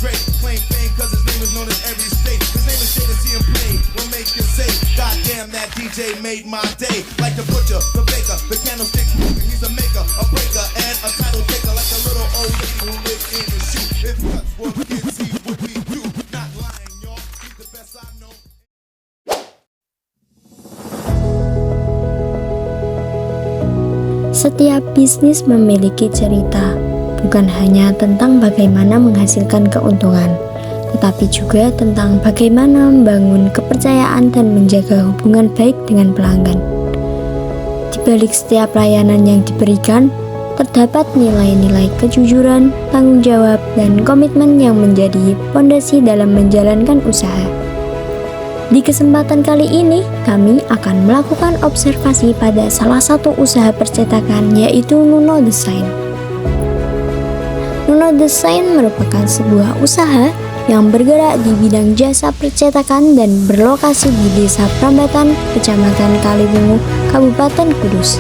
great. Claim fame cause his name is known in every state. His name is Shady, see him play. Will make you say, God damn, that DJ made my day. Like the butcher, the baker, the candlestick maker. He's a maker, a breaker, and a title taker. Like a little old lady who lives in the shoe. If cuts were kids, he would be you. Not lying, y'all. He's the best I know. Setiap bisnis memiliki cerita, bukan hanya tentang bagaimana menghasilkan keuntungan, tetapi juga tentang bagaimana membangun kepercayaan dan menjaga hubungan baik dengan pelanggan. Di balik setiap layanan yang diberikan, terdapat nilai-nilai kejujuran, tanggung jawab, dan komitmen yang menjadi fondasi dalam menjalankan usaha. Di kesempatan kali ini, kami akan melakukan observasi pada salah satu usaha percetakan, yaitu Nuno Desain. Nuno Desain merupakan sebuah usaha yang bergerak di bidang jasa percetakan dan berlokasi di Desa Prambatan, Kecamatan Kalibungu, Kabupaten Kudus.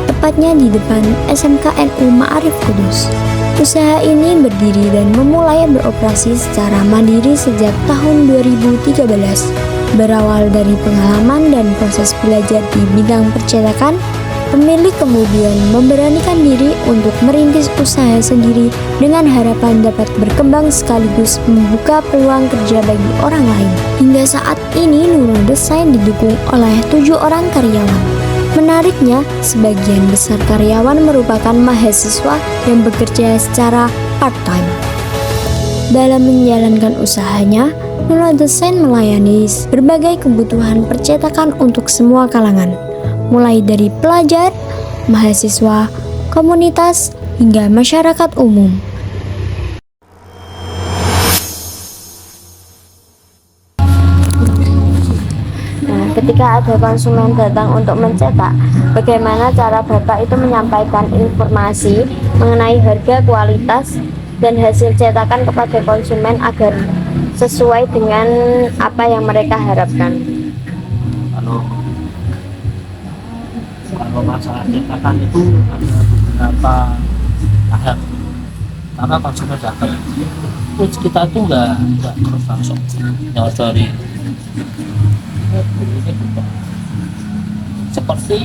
Tepatnya di depan SMK NU Ma'arif Kudus. Usaha ini berdiri dan memulai beroperasi secara mandiri sejak tahun 2013. Berawal dari pengalaman dan proses belajar di bidang percetakan, pemilik kemudian memberanikan diri untuk merintis usaha sendiri dengan harapan dapat berkembang sekaligus membuka peluang kerja bagi orang lain. Hingga saat ini Nuno Desain didukung oleh 7 orang karyawan. Menariknya, sebagian besar karyawan merupakan mahasiswa yang bekerja secara part-time. Dalam menjalankan usahanya, Nuno Desain melayani berbagai kebutuhan percetakan untuk semua kalangan, mulai dari pelajar, mahasiswa, komunitas, hingga masyarakat umum. Ketika ada konsumen datang untuk mencetak, bagaimana cara Bapak itu menyampaikan informasi mengenai harga, kualitas, dan hasil cetakan kepada konsumen agar sesuai dengan apa yang mereka harapkan? Kalau masalah cetakan itu ada beberapa tahap. Karena konsumen datang, kita itu nggak terus langsung nyodori. Seperti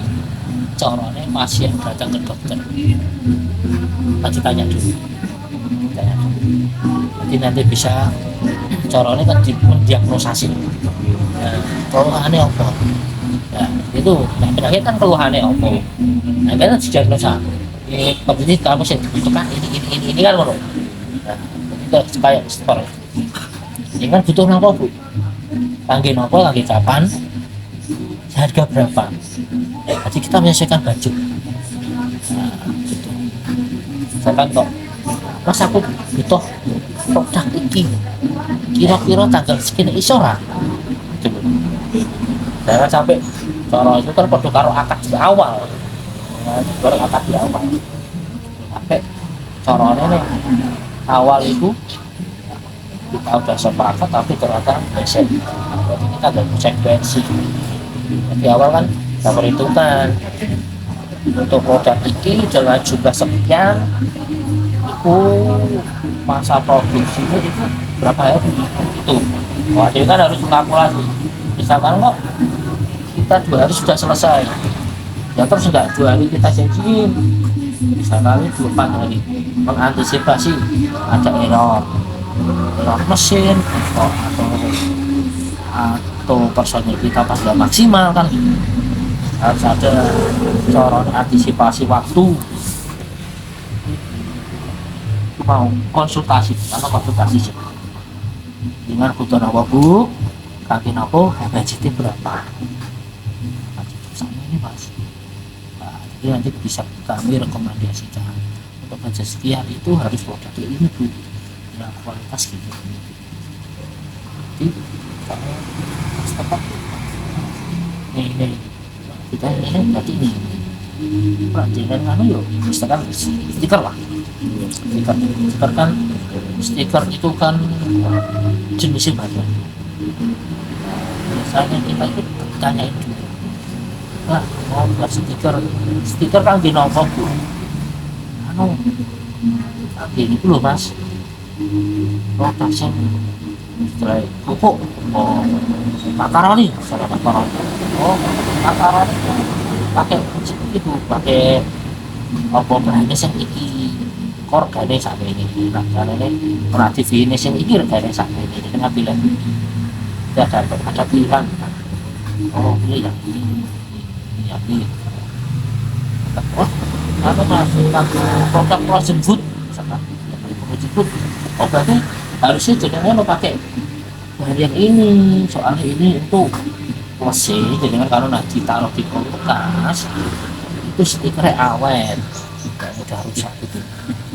caranya pasien datang ke dokter, nanti tanya dulu. Nanti bisa caranya kan mendiagnosasi. Keluhannya apa? Ya, itu penyakit kan keluhannya apa? Nah, kan didiagnosa. Ini kamu sih butuhkan ini kan menurut. Nah, itu kayak store. Ini kan butuh apa, Bu? Kangge nopo, kangge kapan, harga berapa. Jadi kita menyesuaikan baju. Nah, gitu. Misalkan kok, Mas aku butuh produk ini, kira-kira tanggal segini iso ora? Gitu. Jangan sampai cara itu kan produk karo akad di awal, baru akad di awal. Sampai caranya nih awal itu kita udah sepakat tapi ternyata mesin, jadi kita ada konsekuensi. Di awal kan kita perhitungkan untuk produk ini dengan jumlah sekian, itu masa produksinya itu berapa hari itu. Wah, jadi kan harus kalkulasi. Misalkan kok kita 2 hari sudah selesai, ya terus enggak 2 hari kita janjiin, misalkan 4 hari mengantisipasi ada error mesin atau personil kita pas nggak maksimal kan, harus ada cara antisipasi waktu. Mau konsultasi, karena konsultasi sih dengan kebutuhan apa Bu, kaki nopo, budgetnya berapa, sama ini Mas. Nah, jadi nanti bisa kami rekomendasikan untuk budget sekian itu harus produk ini Bu, ya kualitas gitu. Jadi kalau pas tepat ini kita ini berarti ini pelajaran kan yuk misalkan stiker lah, stiker kan, stiker itu kan jenisnya banyak. Biasanya kita itu tanyain dulu, nah mau buat stiker kan gini apa Bu, anu ini dulu Mas, production setelah pupuk makaroni salah makaroni makaroni pakai itu pakai apa bahannya sing iki regane sampe ini regane ora di finish sing iki regane sampe ini kan bilang ya ada pilihan oh ini yang ini yang ini oh apa masuk produk frozen food frozen food oh berarti harusnya jadinya lo pakai bahan yang ini soalnya ini untuk plus jadi kalau nanti ditaruh di kulkas itu stikernya awet nggak mudah rusak gitu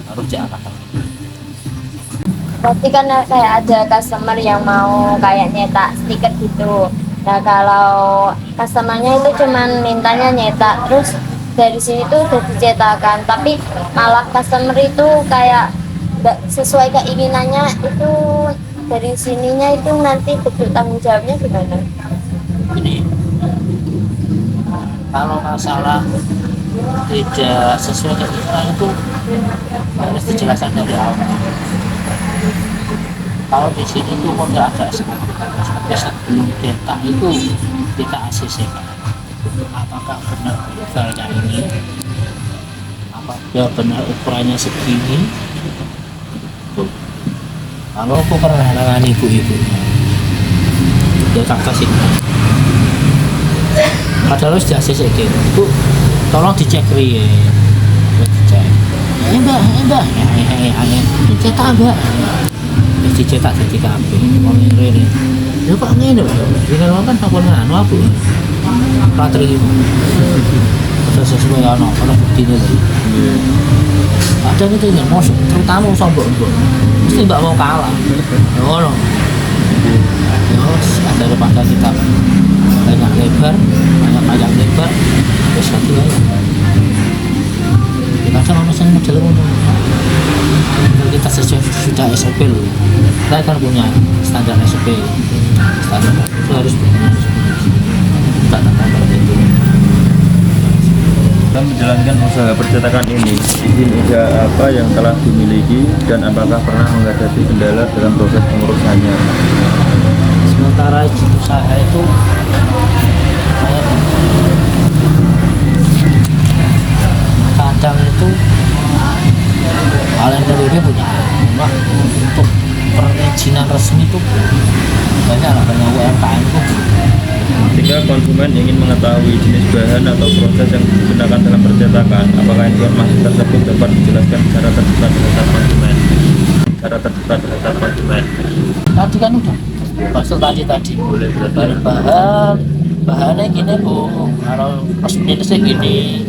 harus diangkat. Berarti kan kayak ada customer yang mau kayak nyetak stiker gitu. Nah kalau customernya itu cuman mintanya nyetak, terus dari sini tuh udah dicetakan, tapi malah customer itu kayak nggak sesuai keinginannya, itu dari sininya itu nanti bentuk tanggung jawabnya gimana? Jadi kalau masalah tidak sesuai keinginan itu harus dijelaskan dari awal. Kalau di sini itu nggak ada sampai sebelum data itu kita ACC apakah benar filenya ini, apakah benar ukurannya segini. Kalau aku pernah nangani ibu-ibu dia tak kasih padahal harus di ACC gitu bu, tolong dicek ya dicek mbak cetak mbak dicetak jadi kabeh wong ngene lho kok ngene lho jenengan kan sampun anu aku ora trimo terus sesuai ono buktine lho kadang itu ya mos terutama sombong-sombong mesti mbak mau kalah ngono terus ada daripada kita banyak lebar terus satu lagi kita kan mesin model ngono kita sesuai sudah SOP loh kita kan punya standar SOP standar itu harus punya tidak tambah itu. Dalam menjalankan usaha percetakan ini, izin usaha apa yang telah dimiliki dan apakah pernah menghadapi kendala dalam proses pengurusannya? Sementara izin usaha itu kadang itu kalian dari punya cuma untuk perizinan resmi itu banyak UMKM itu. Jika konsumen ingin mengetahui jenis bahan atau proses yang digunakan dalam percetakan, apakah informasi tersebut dapat dijelaskan secara terbuka terhadap konsumen? Tadi kan udah konsultasi tadi dari bahannya gini bu, kalau plus-minusnya gini,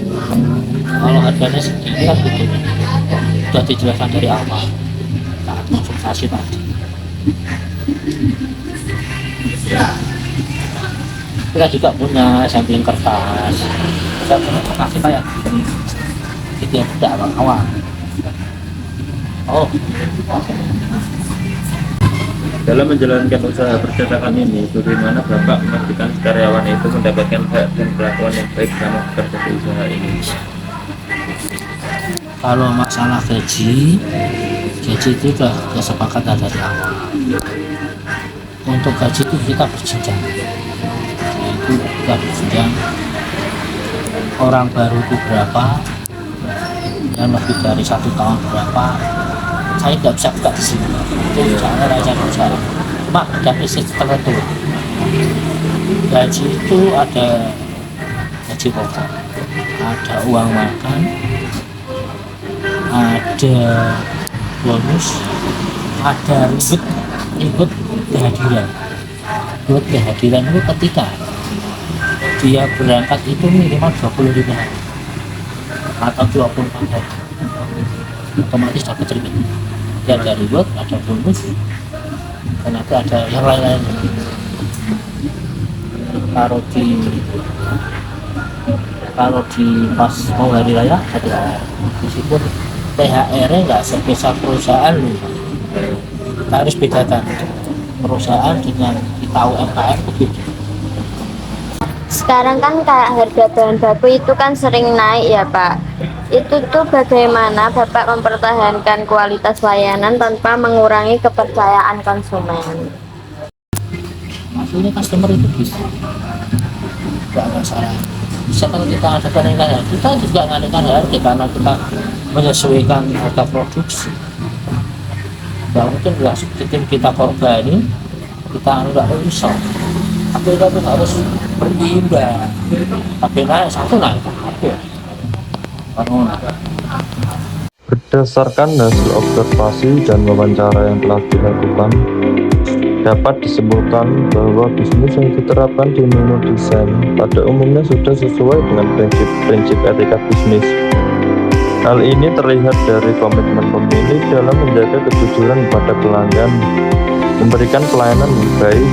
kalau harganya segini kan gitu, sudah dijelaskan dari awal saat konsultasi tadi. Kita juga punya sampling kertas, kita punya kertas kayak gini, itu yang tidak awal. Oh, dalam menjalankan usaha percetakan ini, bagaimana Bapak memastikan karyawan itu mendapatkan hak dan perlakuan yang baik selama bekerja di usaha ini? kalau masalah gaji itu sudah sepakat dari awal. Untuk gaji itu kita berjenjang, itu kita berjenjang. Orang baru itu berapa, yang lebih dari 1 tahun berapa, saya nggak bisa buka di sini. Itu jangan raja usaha. Cuma ada prinsip tertentu. Gaji itu ada gaji pokok, ada uang makan, ada bonus, ada ribet kehadiran. Ribet kehadiran itu ketika dia berangkat itu minimal 25 hari atau 24 hari, otomatis dapat ribet. Dia ada ribet, ada bonus, dan nanti ada yang lain-lain. Kalau di pas mau hari raya ada meskipun THR-nya nggak sebesar perusahaan loh, kita harus bedakan perusahaan dengan kita UMKM begitu. Sekarang kan kayak harga bahan baku itu kan sering naik ya Pak. Itu tuh bagaimana Bapak mempertahankan kualitas layanan tanpa mengurangi kepercayaan konsumen? Maksudnya customer itu bisa nggak masalah, bisa kalau kita ada peningkatan kita juga ngadakan harga karena kita menyesuaikan harga produksi. Nggak mungkin nggak seperti kita korbanin kita nggak bisa, tapi kita tuh harus berimbang, tapi naik satu naik oke. Berdasarkan hasil observasi dan wawancara yang telah dilakukan, dapat disimpulkan bahwa bisnis yang diterapkan di menu desain pada umumnya sudah sesuai dengan prinsip etika bisnis. Hal ini terlihat dari komitmen pemilik dalam menjaga kejujuran kepada pelanggan, memberikan pelayanan yang baik,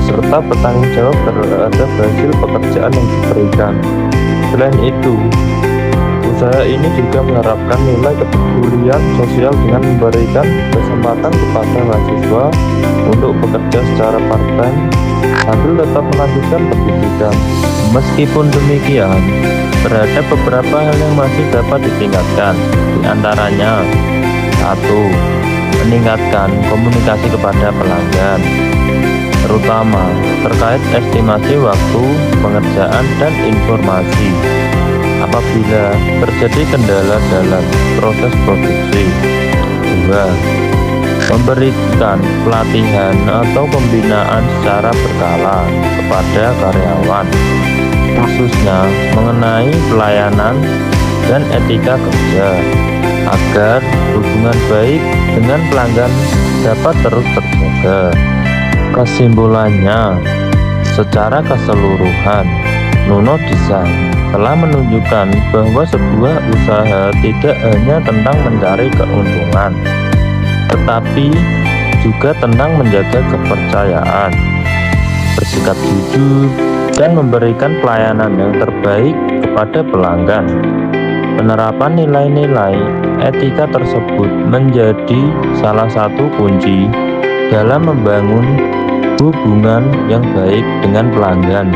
serta bertanggung jawab terhadap hasil pekerjaan yang diberikan. Selain itu, usaha ini juga menerapkan nilai kepedulian sosial dengan memberikan kesempatan kepada mahasiswa untuk bekerja secara part-time sambil tetap melanjutkan pendidikan. Meskipun demikian, terhadap beberapa hal yang masih dapat ditingkatkan, di antaranya 1. Meningkatkan komunikasi kepada pelanggan, terutama terkait estimasi waktu pengerjaan dan informasi apabila terjadi kendala dalam proses produksi. 2. Memberikan pelatihan atau pembinaan secara berkala kepada karyawan, khususnya mengenai pelayanan dan etika kerja, agar hubungan baik dengan pelanggan dapat terus terjaga. Kesimpulannya, secara keseluruhan, Nuno Desain telah menunjukkan bahwa sebuah usaha tidak hanya tentang mencari keuntungan, tetapi juga tentang menjaga kepercayaan, bersikap jujur, dan memberikan pelayanan yang terbaik kepada pelanggan. Penerapan nilai-nilai etika tersebut menjadi salah satu kunci dalam membangun hubungan yang baik dengan pelanggan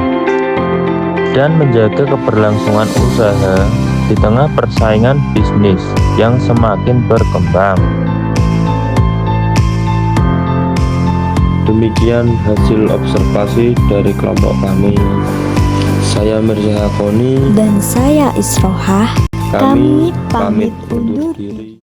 dan menjaga keberlangsungan usaha di tengah persaingan bisnis yang semakin berkembang. Demikian hasil observasi dari kelompok kami. Saya Mirza Hakoni Dan saya Isrohah. Kami pamit undur diri.